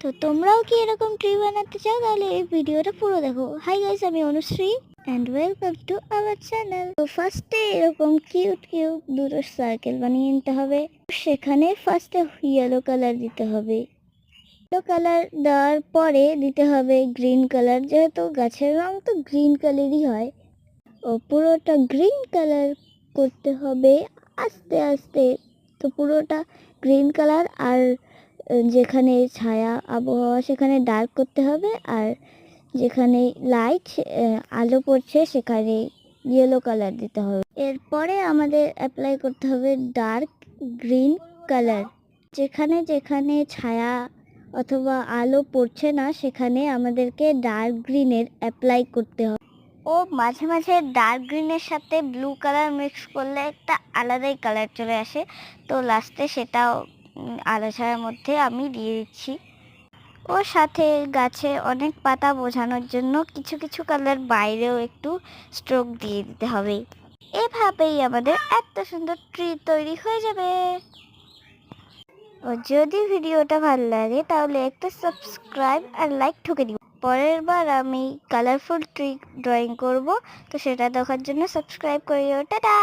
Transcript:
তো তোমরাও কি এরকম ট্রি বানাতে চাও তাহলে এই ভিডিওটা পুরো দেখো। হাই গাইস, আমি Anushree and welcome to our channel. তো ফার্স্টে এরকম কিউট দুটো সার্কেল বানিয়ে নিতে হবে। সেখানে ফার্স্টে ইয়েলো কালার দিতে হবে। ইয়েলো কালার দেওয়ার পরে দিতে হবে গ্রিন কালার, যেহেতু গাছের রং তো গ্রিন কালারই হয়। ও পুরোটা গ্রিন কালার করতে হবে আস্তে আস্তে। তো পুরোটা গ্রিন কালার, আর যেখানে ছায়া আবহাওয়া সেখানে ডার্ক করতে হবে, আর যেখানে লাইট আলো পড়ছে সেখানে ইয়েলো কালার দিতে হবে। এরপরে আমাদের অ্যাপ্লাই করতে হবে ডার্ক গ্রিন কালার। যেখানে যেখানে ছায়া অথবা আলো পড়ছে না সেখানে আমাদেরকে ডার্ক গ্রিনের অ্যাপ্লাই করতে হবে। ও মাঝে মাঝে ডার্ক গ্রিনের সাথে ব্লু কালার মিক্স করলে একটা আলাদাই কালার চলে আসে। তো লাস্টে সেটাও আলো ছায়ার মধ্যে আমি দিয়ে দিচ্ছি। ও সাথে গাছে অনেক পাতা বোঝানোর জন্য কিছু কিছু কালার বাইরেও একটু স্ট্রোক দিয়ে দিতে হবে। এভাবেই আমাদের এত সুন্দর ট্রি তৈরি হয়ে যাবে। ও যদি ভিডিওটা ভালো লাগে তাহলে একটা সাবস্ক্রাইব আর লাইক ঠুকে দিও। পরের বার আমি কালারফুল ট্রি ড্রয়িং করব, তো সেটা দেখার জন্য সাবস্ক্রাইব করিও। টাটা।